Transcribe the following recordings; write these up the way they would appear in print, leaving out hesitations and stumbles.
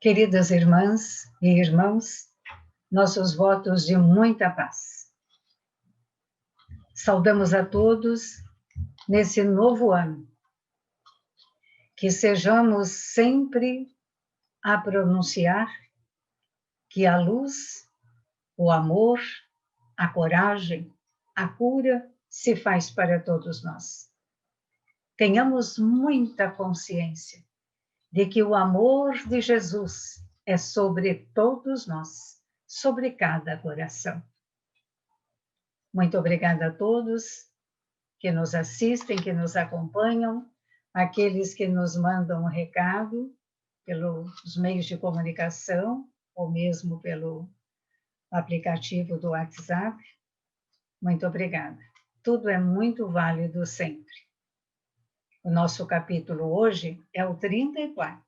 Queridas irmãs e irmãos, nossos votos de muita paz. Saudamos a todos nesse novo ano. Que sejamos sempre a pronunciar que a luz, o amor, a coragem, a cura se faz para todos nós. Tenhamos muita consciência de que o amor de Jesus é sobre todos nós, sobre cada coração. Muito obrigada a todos que nos assistem, que nos acompanham, aqueles que nos mandam um recado pelos meios de comunicação ou mesmo pelo aplicativo do WhatsApp. Muito obrigada. Tudo é muito válido sempre. O nosso capítulo hoje é o 34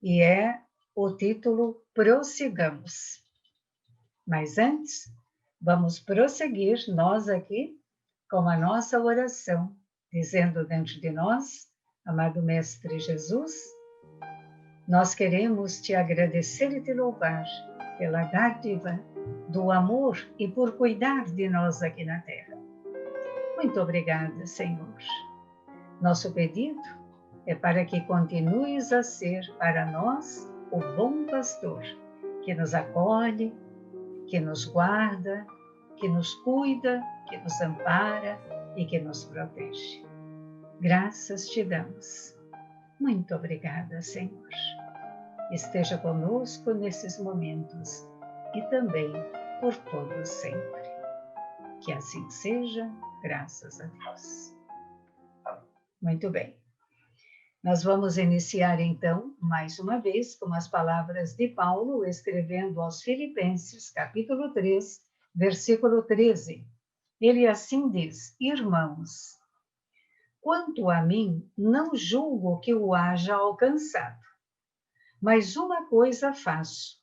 e é o título Prossigamos. Mas antes, vamos prosseguir nós aqui com a nossa oração, dizendo dentro de nós, amado Mestre Jesus, nós queremos te agradecer e te louvar pela dádiva do amor e por cuidar de nós aqui na Terra. Muito obrigada, Senhor. Nosso pedido é para que continues a ser para nós o bom pastor, que nos acolhe, que nos guarda, que nos cuida, que nos ampara e que nos protege. Graças te damos. Muito obrigada, Senhor. Esteja conosco nesses momentos e também por todos sempre. Que assim seja, graças a Deus. Muito bem. Nós vamos iniciar então, mais uma vez, com as palavras de Paulo, escrevendo aos Filipenses, capítulo 3, versículo 13. Ele assim diz: Irmãos, quanto a mim, não julgo que o haja alcançado, mas uma coisa faço,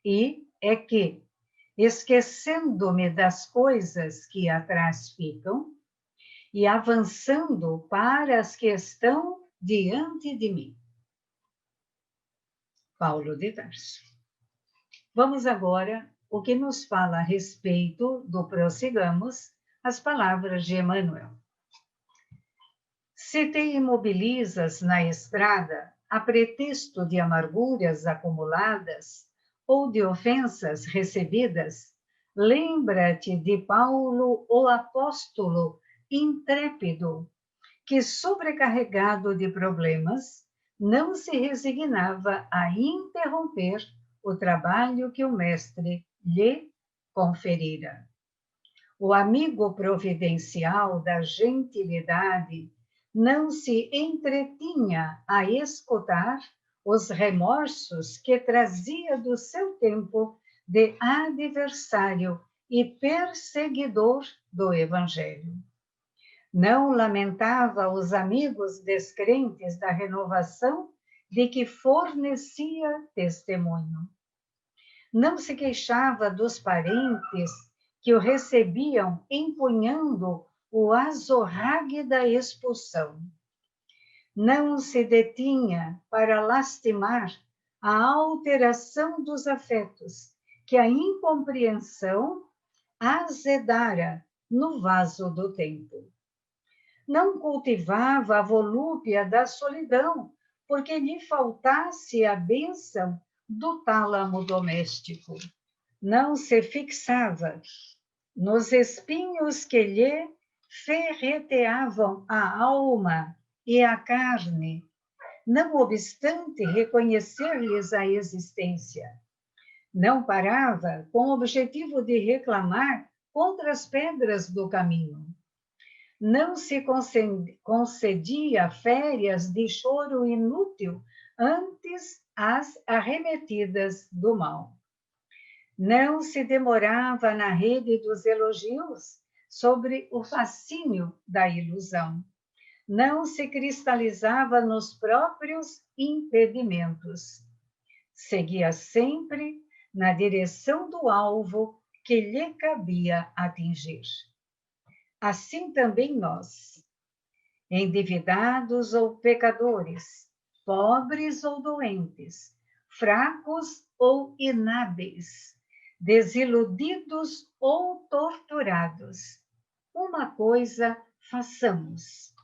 e é que, esquecendo-me das coisas que atrás ficam, e avançando para as que estão diante de mim. Paulo de Tarso. Vamos agora o que nos fala a respeito do prossigamos, as palavras de Emmanuel. Se te imobilizas na estrada a pretexto de amarguras acumuladas ou de ofensas recebidas, lembra-te de Paulo, o apóstolo intrépido, que, sobrecarregado de problemas, não se resignava a interromper o trabalho que o mestre lhe conferira. O amigo providencial da gentilidade não se entretinha a escutar os remorsos que trazia do seu tempo de adversário e perseguidor do Evangelho. Não lamentava os amigos descrentes da renovação de que fornecia testemunho. Não se queixava dos parentes que o recebiam empunhando o azorrague da expulsão. Não se detinha para lastimar a alteração dos afetos que a incompreensão azedara no vaso do tempo. Não cultivava a volúpia da solidão, porque lhe faltasse a bênção do tálamo doméstico. Não se fixava nos espinhos que lhe ferreteavam a alma e a carne, não obstante reconhecer-lhes a existência. Não parava com o objetivo de reclamar contra as pedras do caminho. Não se concedia férias de choro inútil antes as arremetidas do mal. Não se demorava na rede dos elogios sobre o fascínio da ilusão. Não se cristalizava nos próprios impedimentos. Seguia sempre na direção do alvo que lhe cabia atingir. Assim também nós, endividados ou pecadores, pobres ou doentes, fracos ou inábeis, desiludidos ou torturados. Uma coisa façamos.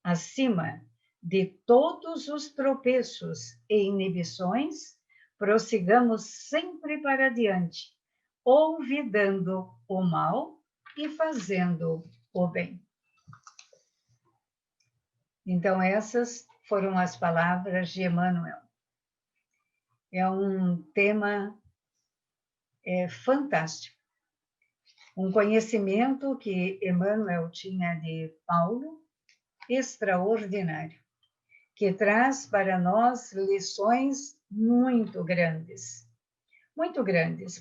Acima de todos os tropeços e inibições, prossigamos sempre para diante, olvidando o mal e fazendo o bem. Então, essas foram as palavras de Emmanuel. É um tema fantástico. Um conhecimento que Emmanuel tinha de Paulo, extraordinário, que traz para nós lições muito grandes,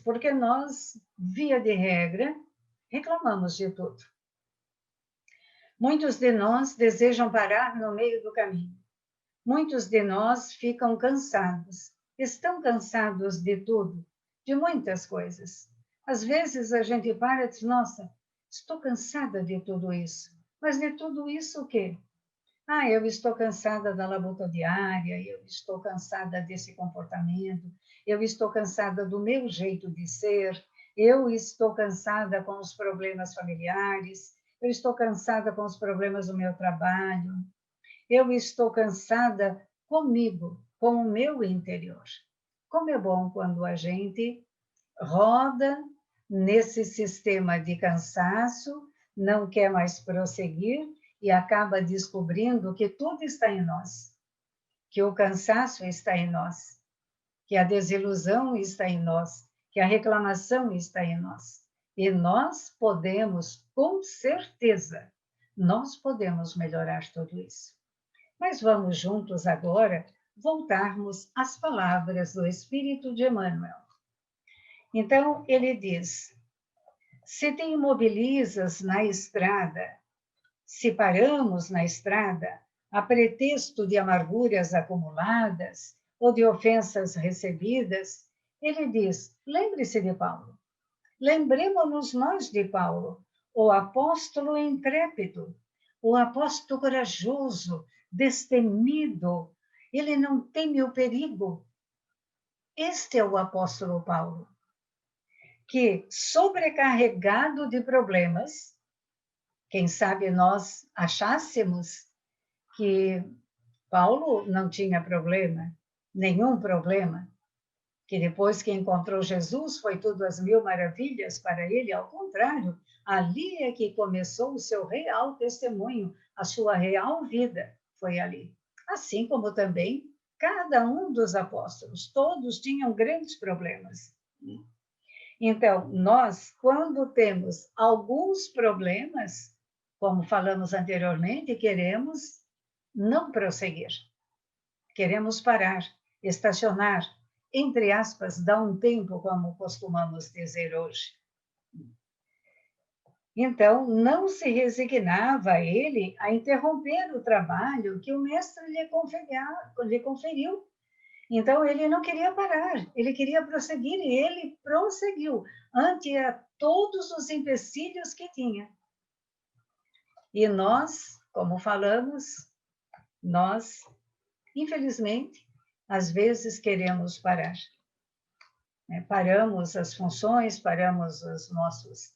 porque nós, via de regra, reclamamos de tudo. Muitos de nós desejam parar no meio do caminho. Muitos de nós ficam cansados, estão cansados de tudo, de muitas coisas. Às vezes a gente para e diz, nossa, estou cansada de tudo isso. Mas de tudo isso o quê? Eu estou cansada da labuta diária, eu estou cansada desse comportamento, eu estou cansada do meu jeito de ser, eu estou cansada com os problemas familiares, eu estou cansada com os problemas do meu trabalho, eu estou cansada comigo, com o meu interior. Como é bom quando a gente roda nesse sistema de cansaço, não quer mais prosseguir e acaba descobrindo que tudo está em nós, que o cansaço está em nós, que a desilusão está em nós, que a reclamação está em nós. E nós podemos, com certeza, nós podemos melhorar tudo isso. Mas vamos juntos agora voltarmos às palavras do Espírito de Emmanuel. Então, ele diz, se te imobilizas na estrada, se paramos na estrada, a pretexto de amarguras acumuladas ou de ofensas recebidas, ele diz, lembre-se de Paulo. Lembremos-nos nós de Paulo, o apóstolo intrépido, o apóstolo corajoso, destemido, ele não teme o perigo. Este é o apóstolo Paulo, que, sobrecarregado de problemas, quem sabe nós achássemos que Paulo não tinha problema, nenhum problema, que depois que encontrou Jesus foi tudo às mil maravilhas para ele, ao contrário, ali é que começou o seu real testemunho, a sua real vida foi ali. Assim como também cada um dos apóstolos, todos tinham grandes problemas. Então, nós, quando temos alguns problemas, como falamos anteriormente, queremos não prosseguir. Queremos parar, estacionar, entre aspas, dar um tempo, como costumamos dizer hoje. Então, não se resignava ele a interromper o trabalho que o mestre lhe conferiu. Então, ele não queria parar, ele queria prosseguir, e ele prosseguiu, ante a todos os empecilhos que tinha. E nós, como falamos, nós, infelizmente, às vezes queremos parar. Paramos as funções, paramos os nossos,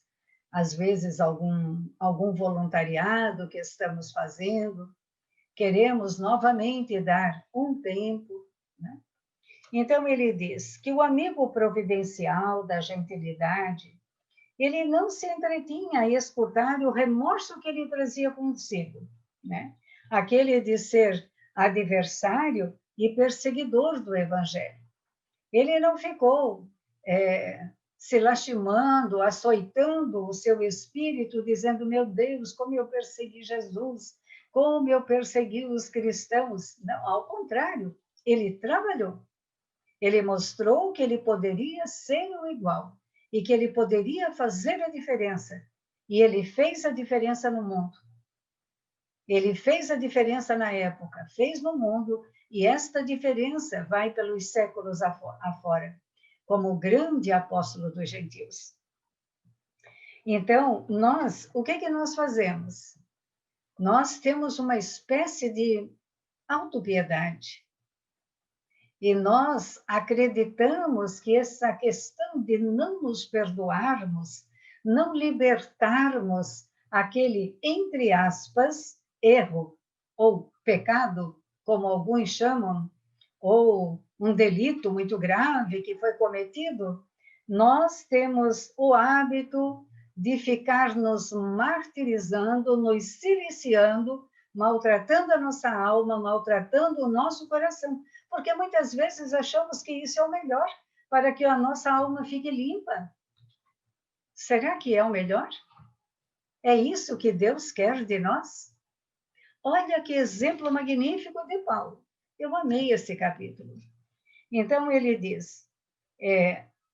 às vezes, algum voluntariado que estamos fazendo, queremos novamente dar um tempo, né? Então, ele diz que o amigo providencial da gentilidade, ele não se entretinha a escutar o remorso que ele trazia consigo, né? Aquele de ser adversário e perseguidor do Evangelho. Ele não ficou se lastimando, açoitando o seu espírito, dizendo, meu Deus, como eu persegui Jesus, como eu persegui os cristãos. Não, ao contrário, ele trabalhou. Ele mostrou que ele poderia ser o igual e que ele poderia fazer a diferença. E ele fez a diferença no mundo. Ele fez a diferença na época, fez no mundo, e esta diferença vai pelos séculos afora, como o grande apóstolo dos gentios. Então, o que nós fazemos? Nós temos uma espécie de autopiedade. E nós acreditamos que essa questão de não nos perdoarmos, não libertarmos aquele, entre aspas, erro ou pecado, como alguns chamam, ou um delito muito grave que foi cometido, nós temos o hábito de ficar nos martirizando, nos siliciando, maltratando a nossa alma, maltratando o nosso coração, porque muitas vezes achamos que isso é o melhor para que a nossa alma fique limpa. Será que é o melhor? É isso que Deus quer de nós? Olha que exemplo magnífico de Paulo. Eu amei esse capítulo. Então, ele diz,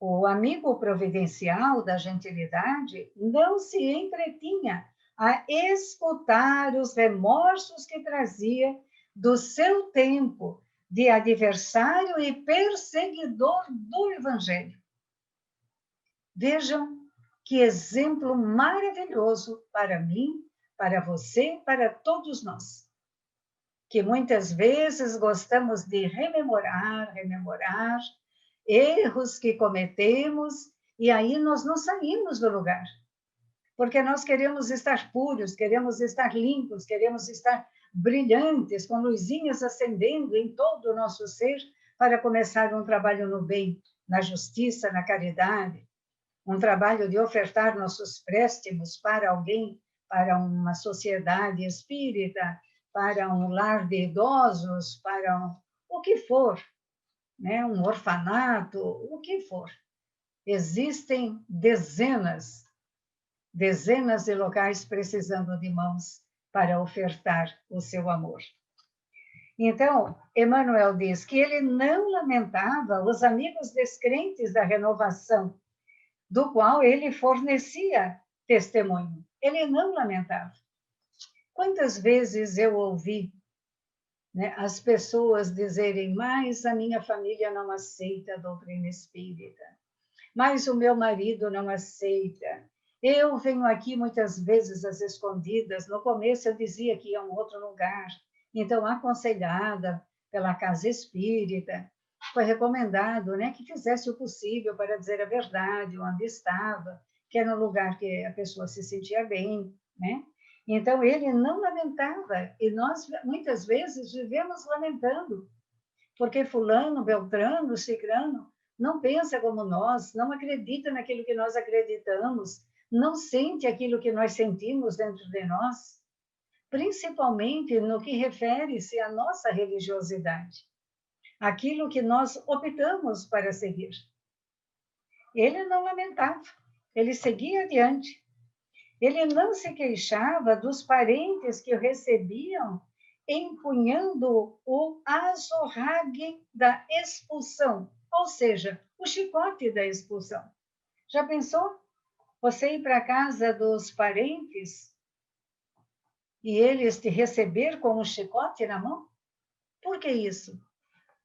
o amigo providencial da gentilidade não se entretinha a escutar os remorsos que trazia do seu tempo de adversário e perseguidor do Evangelho. Vejam que exemplo maravilhoso para mim, para você, para todos nós. Que muitas vezes gostamos de rememorar erros que cometemos, e aí nós não saímos do lugar. Porque nós queremos estar puros, queremos estar limpos, queremos estar brilhantes, com luzinhas acendendo em todo o nosso ser, para começar um trabalho no bem, na justiça, na caridade, um trabalho de ofertar nossos préstimos para alguém, para uma sociedade espírita, para um lar de idosos, para o que for, né? Um orfanato, o que for. Existem dezenas de locais precisando de mãos para ofertar o seu amor. Então, Emmanuel diz que ele não lamentava os amigos descrentes da renovação, do qual ele fornecia testemunho. Ele não lamentava. Quantas vezes eu ouvi, né, as pessoas dizerem, mas a minha família não aceita a doutrina espírita, mas o meu marido não aceita. Eu venho aqui muitas vezes às escondidas. No começo eu dizia que ia a um outro lugar, então aconselhada pela casa espírita, foi recomendado, né, que fizesse o possível para dizer a verdade, onde estava, que era um lugar que a pessoa se sentia bem, né? Então ele não lamentava, e nós muitas vezes vivemos lamentando, porque fulano, beltrano, cicrano não pensa como nós, não acredita naquilo que nós acreditamos, não sente aquilo que nós sentimos dentro de nós, principalmente no que refere-se à nossa religiosidade, aquilo que nós optamos para seguir. Ele não lamentava, ele seguia adiante. Ele não se queixava dos parentes que o recebiam empunhando o azorrague da expulsão, ou seja, o chicote da expulsão. Já pensou? Você ir para a casa dos parentes e eles te receber com um chicote na mão? Por que isso?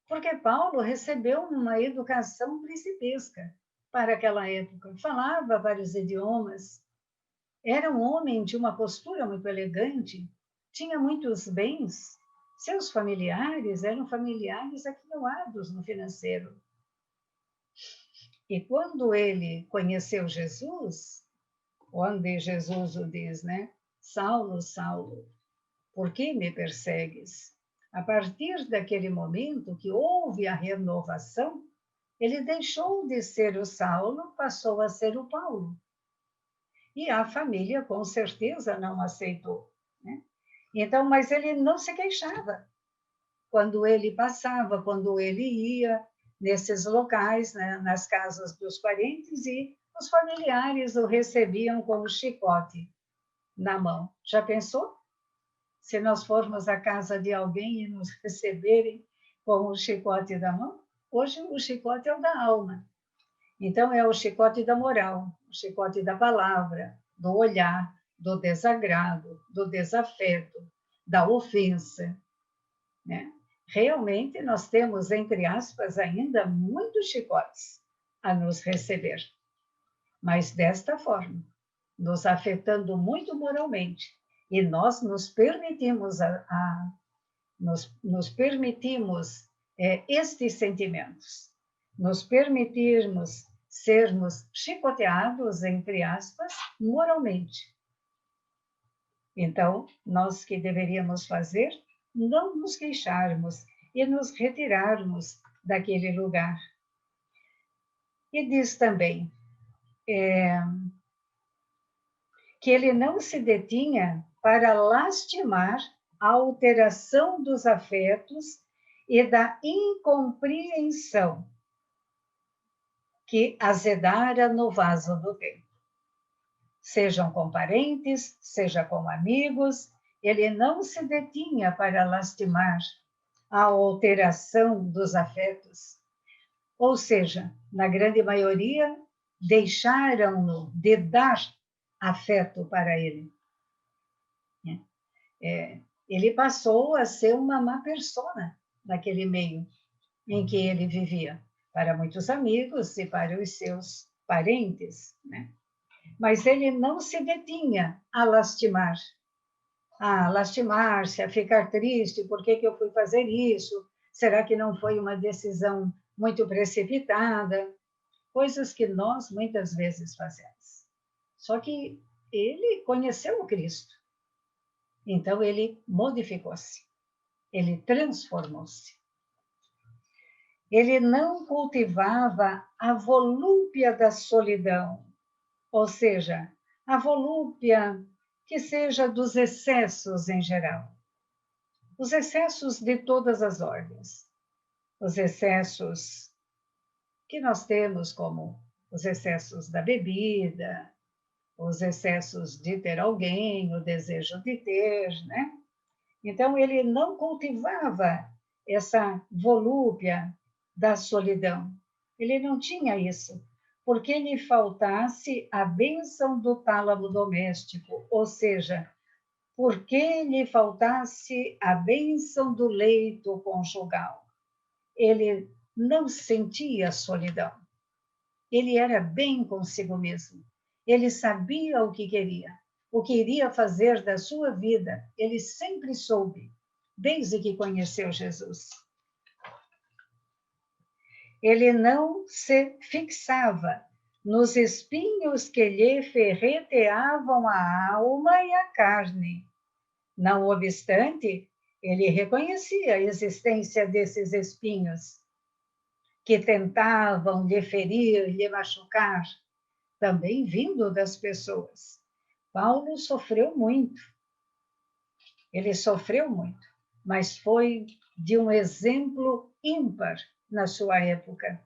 Porque Paulo recebeu uma educação principesca para aquela época. Falava vários idiomas, era um homem de uma postura muito elegante, tinha muitos bens, seus familiares eram familiares aquiloados no financeiro. E quando ele conheceu Jesus, onde Jesus o diz, né? Saulo, Saulo, por que me persegues? A partir daquele momento que houve a renovação, ele deixou de ser o Saulo, passou a ser o Paulo. E a família, com certeza, não aceitou, né? Então, mas ele não se queixava. Quando ele passava, quando ele ia nesses locais, né, nas casas dos parentes, e os familiares o recebiam com o chicote na mão. Já pensou? Se nós formos à casa de alguém e nos receberem com o chicote da mão? Hoje o chicote é o da alma. Então é o chicote da moral, o chicote da palavra, do olhar, do desagrado, do desafeto, da ofensa, né? Realmente nós temos, entre aspas, ainda muitos chicotes a nos receber, mas desta forma, nos afetando muito moralmente, e nós nos permitimos nos permitimos estes sentimentos, nos permitirmos sermos chicoteados, entre aspas, moralmente. Então, nós que deveríamos fazer, não nos queixarmos e nos retirarmos daquele lugar. E diz também que ele não se detinha para lastimar a alteração dos afetos e da incompreensão que azedara no vaso do tempo. Sejam com parentes, seja com amigos, ele não se detinha para lastimar a alteração dos afetos. Ou seja, na grande maioria, deixaram-no de dar afeto para ele. Ele passou a ser uma má persona naquele meio em que ele vivia, para muitos amigos e para os seus parentes, né? Mas ele não se detinha a lastimar-se, a ficar triste, por que eu fui fazer isso? Será que não foi uma decisão muito precipitada? Coisas que nós muitas vezes fazemos. Só que ele conheceu o Cristo. Então ele modificou-se. Ele transformou-se. Ele não cultivava a volúpia da solidão, ou seja, a volúpia que seja dos excessos em geral. Os excessos de todas as ordens. Os excessos que nós temos, como os excessos da bebida, os excessos de ter alguém, o desejo de ter, né? Então, ele não cultivava essa volúpia da solidão. Ele não tinha isso, porque lhe faltasse a bênção do tálamo doméstico, ou seja, porque lhe faltasse a bênção do leito conjugal. Ele não sentia solidão. Ele era bem consigo mesmo. Ele sabia o que queria, o que iria fazer da sua vida. Ele sempre soube, desde que conheceu Jesus. Ele não se fixava nos espinhos que lhe ferreteavam a alma e a carne. Não obstante, ele reconhecia a existência desses espinhos que tentavam lhe ferir, lhe machucar, também vindo das pessoas. Paulo sofreu muito. Ele sofreu muito, mas foi de um exemplo ímpar na sua época,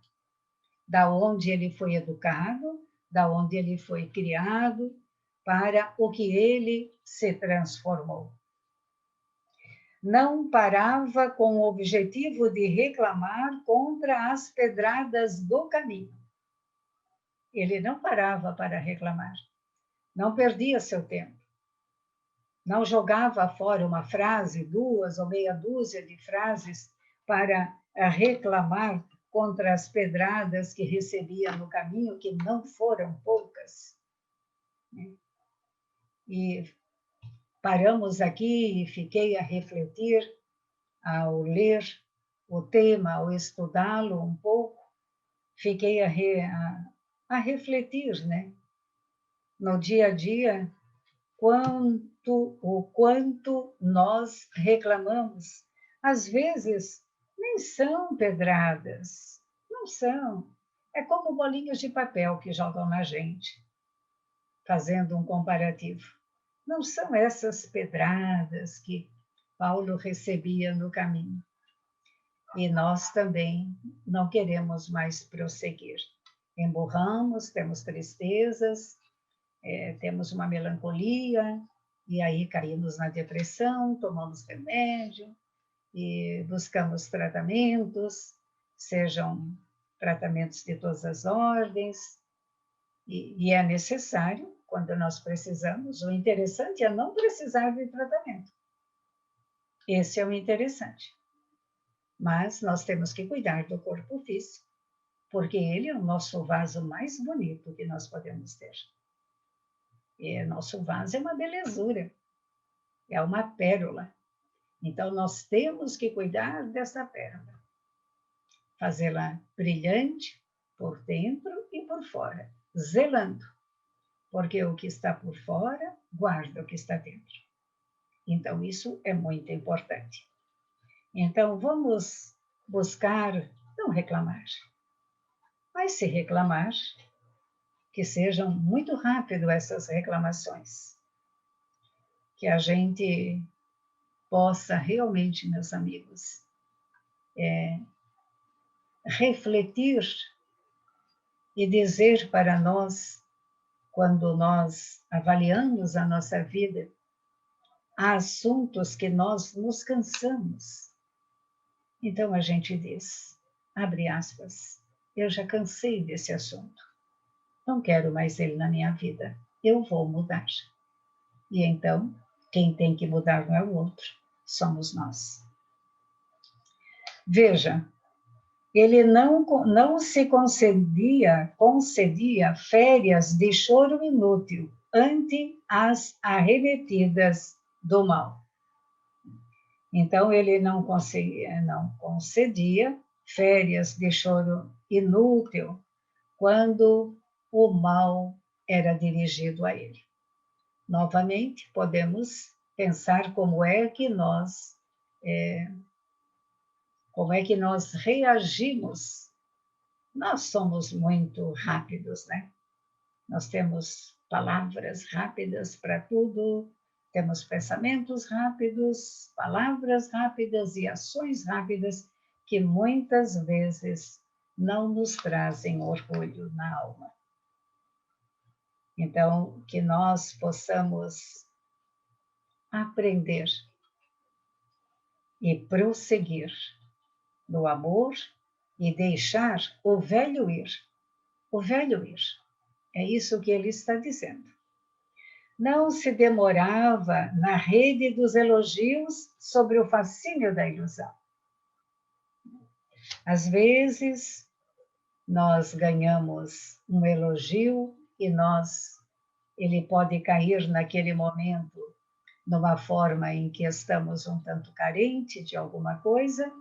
da onde ele foi educado, da onde ele foi criado, para o que ele se transformou. Não parava com o objetivo de reclamar contra as pedradas do caminho. Ele não parava para reclamar, não perdia seu tempo. Não jogava fora uma frase, duas ou meia dúzia de frases para reclamar contra as pedradas que recebia no caminho, que não foram poucas. E paramos aqui e fiquei a refletir, ao ler o tema, ao estudá-lo um pouco, fiquei a refletir, né? No dia a dia, o quanto nós reclamamos. Às vezes, nem são pedradas, não são. É como bolinhas de papel que jogam na gente, fazendo um comparativo. Não são essas pedradas que Paulo recebia no caminho. E nós também não queremos mais prosseguir. Emburramos, temos tristezas, temos uma melancolia, e aí caímos na depressão, tomamos remédio e buscamos tratamentos, sejam tratamentos de todas as ordens, e é necessário, quando nós precisamos, o interessante é não precisar de tratamento. Esse é o interessante. Mas nós temos que cuidar do corpo físico, porque ele é o nosso vaso mais bonito que nós podemos ter. E nosso vaso é uma belezura, é uma pérola. Então, nós temos que cuidar dessa pérola. fazê-la brilhante por dentro e por fora, zelando, porque o que está por fora guarda o que está dentro. Então, isso é muito importante. Então, vamos buscar não reclamar, mas se reclamar, que sejam muito rápido essas reclamações, que a gente possa realmente, meus amigos, refletir e dizer para nós, quando nós avaliamos a nossa vida, há assuntos que nós nos cansamos. Então a gente diz, abre aspas, eu já cansei desse assunto, não quero mais ele na minha vida, eu vou mudar. E então, quem tem que mudar não é o outro, somos nós. Veja, ele não se concedia férias de choro inútil ante as arremetidas do mal. Então, ele não concedia férias de choro inútil quando o mal era dirigido a ele. Novamente, podemos pensar como é que nós reagimos. Nós somos muito rápidos, né? Nós temos palavras rápidas para tudo, temos pensamentos rápidos, palavras rápidas e ações rápidas que muitas vezes não nos trazem orgulho na alma. Então, que nós possamos aprender e prosseguir no amor e deixar o velho ir. O velho ir. É isso que ele está dizendo. Não se demorava na rede dos elogios sobre o fascínio da ilusão. Às vezes, nós ganhamos um elogio e ele pode cair naquele momento numa forma em que estamos um tanto carente de alguma coisa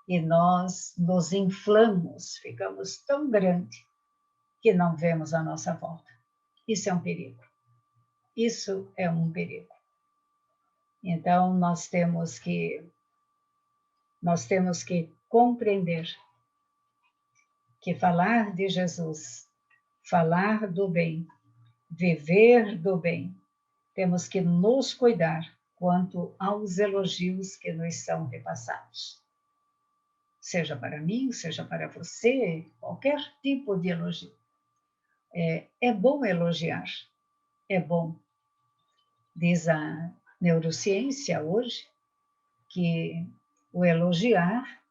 e nós nos inflamos, ficamos tão grande que não vemos a nossa volta. Isso é um perigo. Isso é um perigo. Então, nós temos que compreender que falar de Jesus, falar do bem, viver do bem, temos que nos cuidar quanto aos elogios que nos são repassados. Seja para mim, seja para você, qualquer tipo de elogio. É bom elogiar, é bom. Diz a neurociência hoje que o elogiar,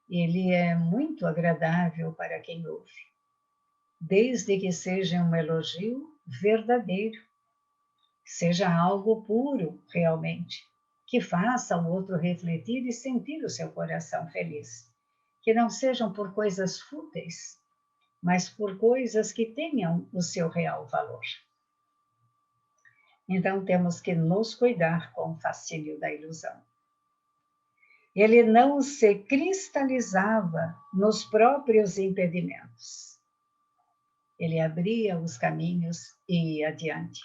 ele é muito agradável para quem ouve, desde que seja um elogio verdadeiro, seja algo puro realmente, que faça o outro refletir e sentir o seu coração feliz, que não sejam por coisas fúteis, mas por coisas que tenham o seu real valor. Então, temos que nos cuidar com o fascínio da ilusão. Ele não se cristalizava nos próprios impedimentos. Ele abria os caminhos e ia adiante.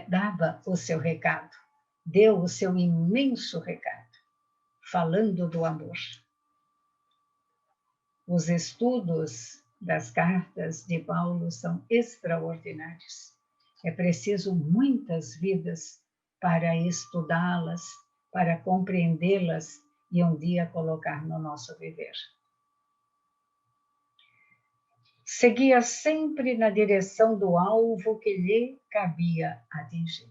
Dava o seu recado, deu o seu imenso recado, falando do amor. Os estudos das cartas de Paulo são extraordinários. É preciso muitas vidas para estudá-las, para compreendê-las e um dia colocar no nosso viver. Seguia sempre na direção do alvo que lhe cabia atingir.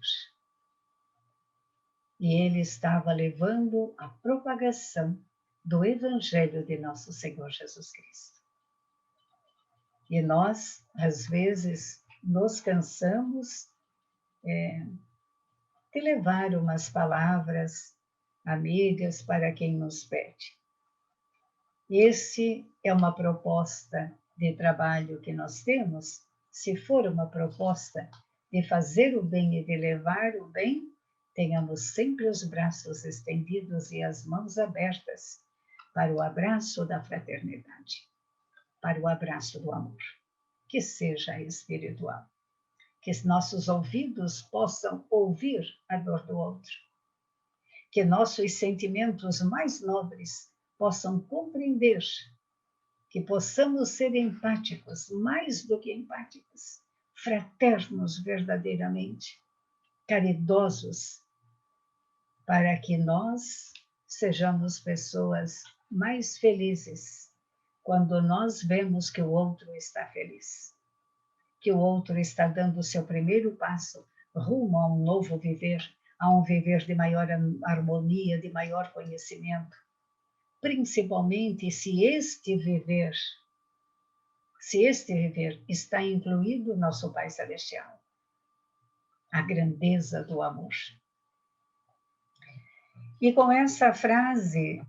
E ele estava levando a propagação do Evangelho de nosso Senhor Jesus Cristo. E nós, às vezes, nos cansamos de levar umas palavras amigas para quem nos pede. Esse é uma proposta de trabalho que nós temos. Se for uma proposta de fazer o bem e de levar o bem, tenhamos sempre os braços estendidos e as mãos abertas para o abraço da fraternidade, para o abraço do amor, que seja espiritual, que nossos ouvidos possam ouvir a dor do outro, que nossos sentimentos mais nobres possam compreender, que possamos ser empáticos, mais do que empáticos, fraternos verdadeiramente, caridosos, para que nós sejamos pessoas mais felizes quando nós vemos que o outro está feliz, que o outro está dando o seu primeiro passo rumo a um novo viver, a um viver de maior harmonia, de maior conhecimento, principalmente se este viver está incluído no nosso Pai Celestial, a grandeza do amor. E com essa frase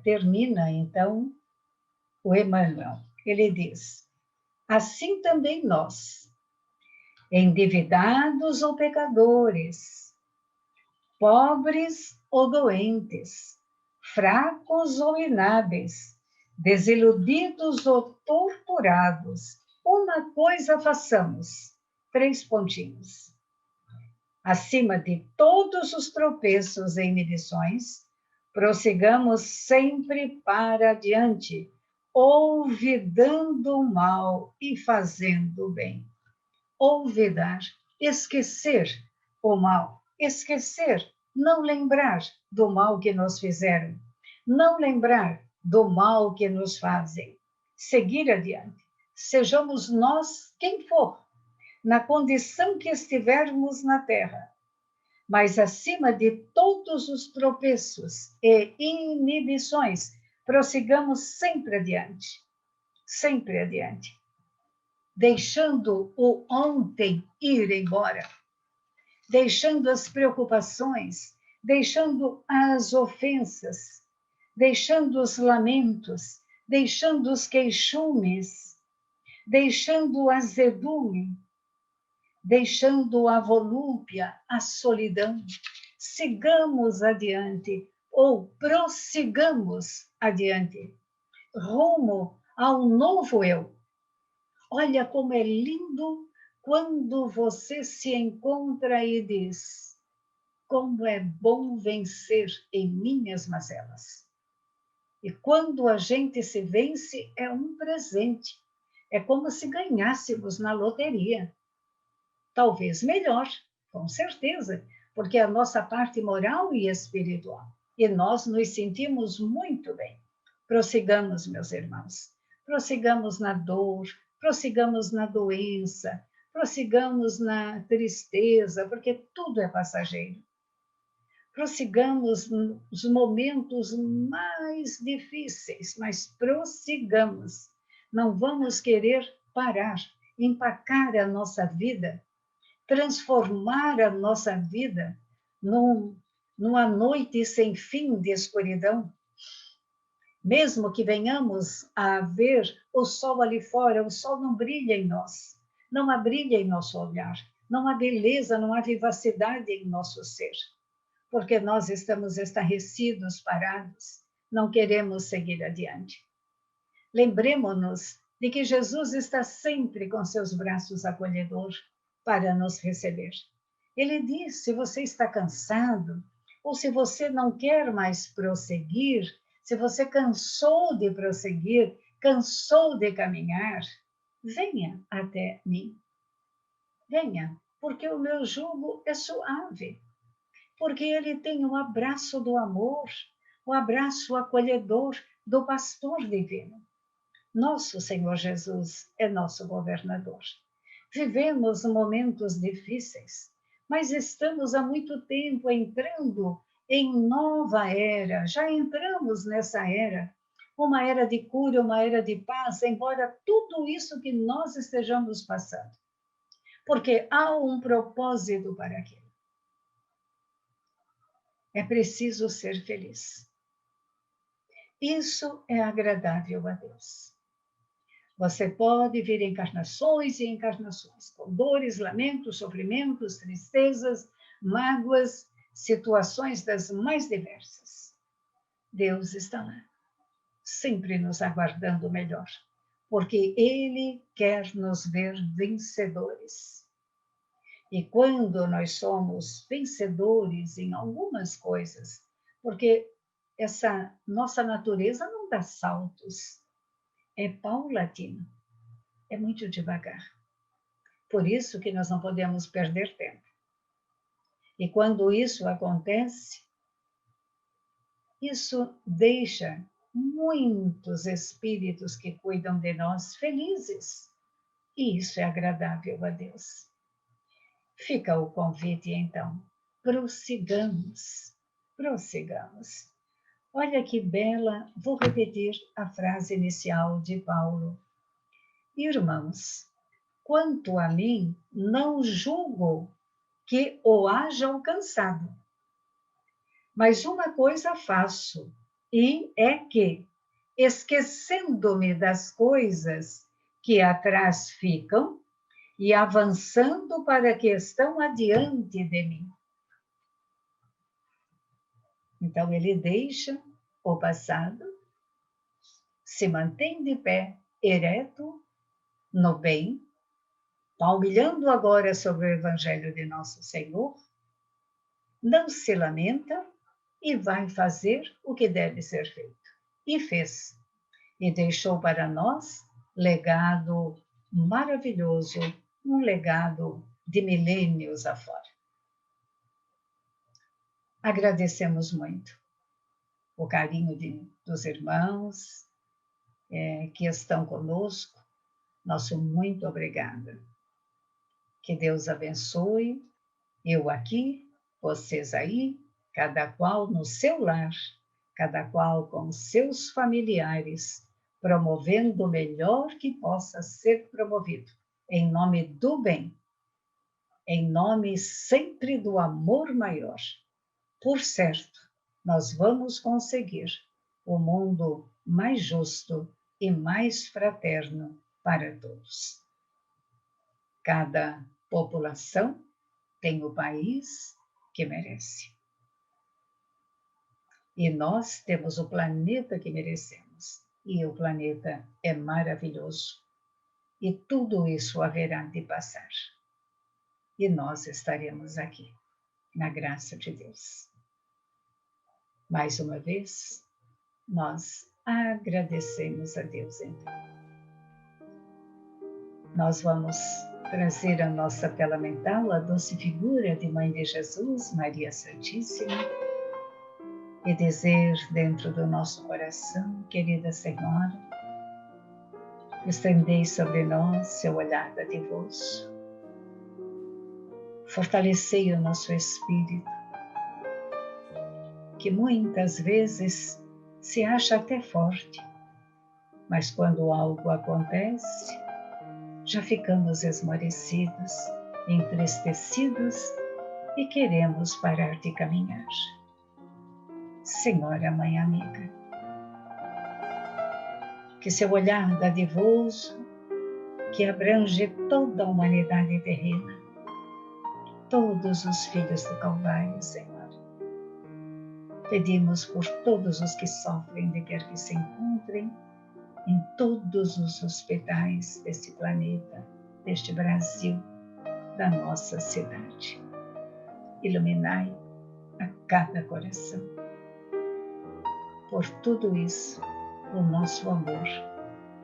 termina, então, o Emmanuel. Ele diz: assim também nós, endividados ou pecadores, pobres ou doentes, fracos ou inábeis, desiludidos ou torturados, uma coisa façamos, 3 pontinhos. Acima de todos os tropeços e inibições, prossigamos sempre para adiante, olvidando o mal e fazendo o bem. Olvidar, esquecer o mal, esquecer, não lembrar do mal que nos fizeram, não lembrar do mal que nos fazem, seguir adiante, sejamos nós quem for, na condição que estivermos na Terra, mas acima de todos os tropeços e inibições, prossigamos sempre adiante, deixando o ontem ir embora, deixando as preocupações, deixando as ofensas, deixando os lamentos, deixando os queixumes, deixando o azedume, deixando a volúpia, a solidão. Sigamos adiante, ou prossigamos adiante, rumo ao novo eu. Olha como é lindo quando você se encontra e diz: como é bom vencer em minhas mazelas. E quando a gente se vence, é um presente. É como se ganhássemos na loteria. Talvez melhor, com certeza, porque é a nossa parte moral e espiritual. E nós nos sentimos muito bem. Prossigamos, meus irmãos. Prossigamos na dor, prossigamos na doença, prossigamos na tristeza, porque tudo é passageiro. Prossigamos nos momentos mais difíceis, mas prossigamos. Não vamos querer parar, empacar a nossa vida, transformar a nossa vida numa noite sem fim de escuridão. Mesmo que venhamos a ver o sol ali fora, o sol não brilha em nós, não há brilho em nosso olhar, não há beleza, não há vivacidade em nosso ser, porque nós estamos estarrecidos, parados, não queremos seguir adiante. Lembremos-nos de que Jesus está sempre com seus braços acolhedores para nos receber. Ele diz: se você está cansado, ou se você não quer mais prosseguir, se você cansou de prosseguir, cansou de caminhar, venha até mim. Venha, porque o meu jugo é suave, porque ele tem o abraço do amor, o abraço acolhedor do pastor divino. Nosso Senhor Jesus é nosso governador. Vivemos momentos difíceis, mas estamos há muito tempo entrando em nova era. Já entramos nessa era, uma era de cura, uma era de paz, embora tudo isso que nós estejamos passando. Porque há um propósito para aquilo. É preciso ser feliz. Isso é agradável a Deus. Você pode vir encarnações e encarnações, com dores, lamentos, sofrimentos, tristezas, mágoas, situações das mais diversas. Deus está lá. sempre nos aguardando o melhor, porque Ele quer nos ver vencedores. E quando nós somos vencedores em algumas coisas, porque essa nossa natureza não dá saltos, é paulatino, é muito devagar. Por isso que nós não podemos perder tempo. E quando isso acontece, isso deixa muitos espíritos que cuidam de nós felizes. E isso é agradável a Deus. Fica o convite, então. Prossigamos. Prossigamos. Olha que bela, vou repetir a frase inicial de Paulo. Irmãos, quanto a mim, não julgo que o haja alcançado. Mas uma coisa faço, e é que, esquecendo-me das coisas que atrás ficam e avançando para que estão adiante de mim. Então, ele deixa o passado, se mantém de pé, ereto, no bem, palmilhando agora sobre o Evangelho de Nosso Senhor, não se lamenta e vai fazer o que deve ser feito. E fez. E deixou para nós legado maravilhoso, um legado de milênios afora. Agradecemos muito o carinho dos irmãos que estão conosco. Nosso muito obrigada. Que Deus abençoe, eu aqui, vocês aí, cada qual no seu lar, cada qual com seus familiares, promovendo o melhor que possa ser promovido, em nome do bem, em nome sempre do amor maior. Por certo, nós vamos conseguir o mundo mais justo e mais fraterno para todos. Cada população tem o país que merece. E nós temos o planeta que merecemos. E o planeta é maravilhoso. E tudo isso haverá de passar. E nós estaremos aqui, na graça de Deus. Mais uma vez, nós agradecemos a Deus, então. Nós vamos trazer a nossa tela mental, a doce figura de Mãe de Jesus, Maria Santíssima, e dizer dentro do nosso coração, querida Senhora, estendei sobre nós seu olhar dadivoso, fortalecei o nosso espírito, que muitas vezes se acha até forte, mas quando algo acontece, já ficamos esmorecidos, entristecidos e queremos parar de caminhar. Senhora Mãe Amiga, que seu olhar dadivoso, que abrange toda a humanidade terrena, todos os filhos do Calvário, Senhor. Pedimos por todos os que sofrem de quer que se encontrem em todos os hospitais deste planeta, deste Brasil, da nossa cidade. Iluminai a cada coração. Por tudo isso, o nosso amor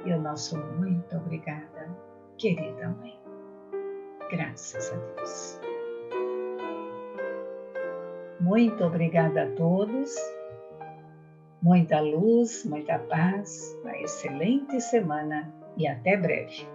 e o nosso muito obrigada, querida Mãe. Graças a Deus. Muito obrigada a todos. Muita luz, muita paz, uma excelente semana e até breve.